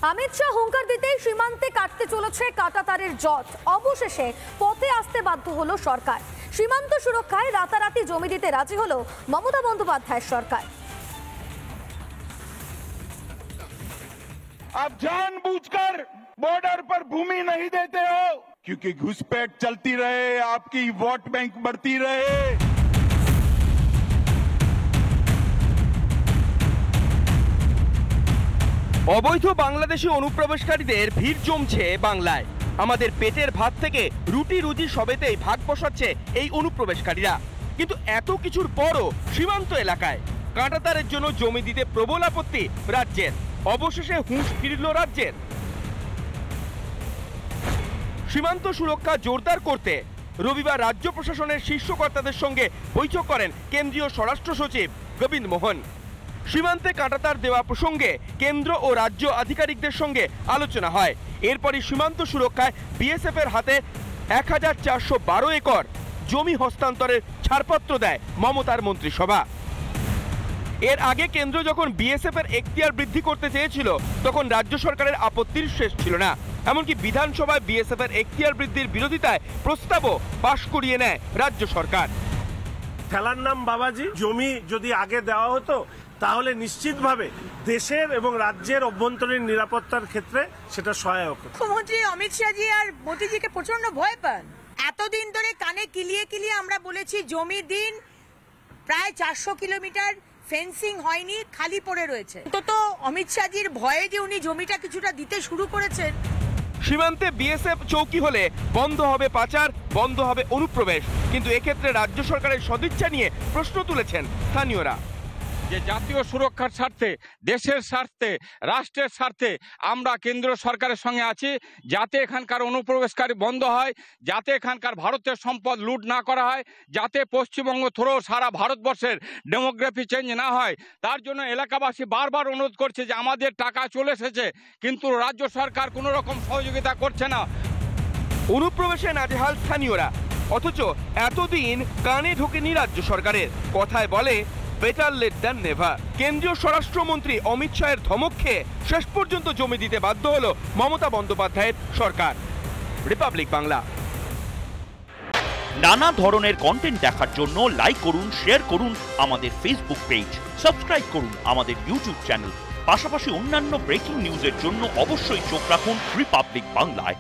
अमित शाह হুঙ্কার দিতেই সীমান্তে কাটতে চলেছে কাঁটাতারের জট। অবশেষে পথে আসতে বাধ্য হলো সরকার। সীমান্ত সুরক্ষায় রাতারাতি জমি দিতে রাজি হলো মমতা বন্দ্যোপাধ্যায়ের সরকার। आप जानबूझकर बॉर्डर पर भूमि नहीं देते हो क्योंकि घुसपैठ चलती रहे, आपकी वोट बैंक बढ़ती रहे। অবৈধ বাংলাদেশি অনুপ্রবেশকারীদের ভিড় জমছে বাংলায়। আমাদের পেটের ভাত থেকে রুটি রুজি সবেতেই ভাগ বসাচ্ছে এই অনুপ্রবেশকারীরা। কিন্তু এত কিছুর পরও সীমান্ত এলাকায় কাঁটাতারের জন্য জমি দিতে প্রবল আপত্তি রাজ্যের। অবশেষে হুঁশ ফিরল রাজ্যের। সীমান্ত সুরক্ষা জোরদার করতে রবিবার রাজ্য প্রশাসনের শীর্ষ কর্তাদের সঙ্গে বৈঠক করেন কেন্দ্রীয় স্বরাষ্ট্র সচিব গোবিন্দ মোহন। সীমান্তে কাঁটাতার দেওয়া প্রসঙ্গে কেন্দ্র ও রাজ্য আধিকারিকদের সঙ্গে আলোচনা হয়। এরপরই সীমান্ত সুরক্ষায় বিএসএফ এর হাতে 1412 একর জমি হস্তান্তরের ছাড়পত্র দেয় মমতার মন্ত্রিসভা। এর আগে কেন্দ্র যখন বিএসএফ এর এখতিয়ার বৃদ্ধি করতে চেয়েছিল তখন রাজ্য সরকারের আপত্তির শেষ ছিল না। এমনকি বিধানসভায় বিএসএফ এর এখতিয়ার বৃদ্ধির বিরোধিতায় প্রস্তাবও পাশ করিয়ে নেয় রাজ্য সরকার। খেলার নাম বাবাজি, জমি যদি আগে দেওয়া হতো তাহলে নিশ্চিতভাবে দেশের এবং রাজ্যের অভ্যন্তরীণ নিরাপত্তার ক্ষেত্রে সেটা সহায়ক। মুখ্যমন্ত্রী অমিত শাহজি আর মোদিজিকে প্রচন্ড ভয় পান। এতদিন ধরে কানে কিলিয়ে কিলিয়ে আমরা বলেছি জমি দিন, প্রায় 400 কিলোমিটার ফেন্সিং হয়নি, খালি পড়ে রয়েছে। তো অমিত শাহজির ভয়ে যে উনি জমিটা কিছুটা দিতে শুরু করেছেন। সীমান্তে বিএসএফ চৌকি হলে বন্ধ হবে পাচার, বন্ধ হবে অনুপ্রবেশ। কিন্তু এক্ষেত্রে রাজ্য সরকারের সদিচ্ছা নিয়ে প্রশ্ন তুলেছেন স্থানীয়রা। যে জাতীয় সুরক্ষার স্বার্থে, দেশের স্বার্থে, রাষ্ট্রের স্বার্থে আমরা কেন্দ্র সরকারের সঙ্গে আছি, যাতে এখানকার অনুপ্রবেশকারী বন্ধ হয়, যাতে এখানকার ভারতের সম্পদ লুট না করা হয়, যাতে পশ্চিমবঙ্গ থ্রো সারা ভারতবর্ষের ডেমোগ্রাফি চেঞ্জ না হয়। তার জন্য এলাকাবাসী বারবার অনুরোধ করছে যে আমাদের টাকা চলে এসেছে, কিন্তু রাজ্য সরকার কোনো রকম সহযোগিতা করছে না। অনুপ্রবেশে নাজেহাল স্থানীয়রা, অথচ এতদিন কানে ঢোকেনি রাজ্য সরকারের। কথায় বলে বেটার লেট দ্যান নেভার। কেন্দ্রীয় স্বরাষ্ট্রমন্ত্রী অমিত শাহের ধমক খেয়ে শেষ পর্যন্ত জমি দিতে বাধ্য হলো মমতা বন্দ্যোপাধ্যায়ের সরকার। রিপাবলিক বাংলা। নানা ধরনের কন্টেন্ট দেখার জন্য লাইক করুন, শেয়ার করুন আমাদের ফেসবুক পেজ, সাবস্ক্রাইব করুন আমাদের ইউটিউব চ্যানেল। পাশাপাশি অন্যান্য ব্রেকিং নিউজের জন্য অবশ্যই চোখ রাখুন রিপাবলিক বাংলায়।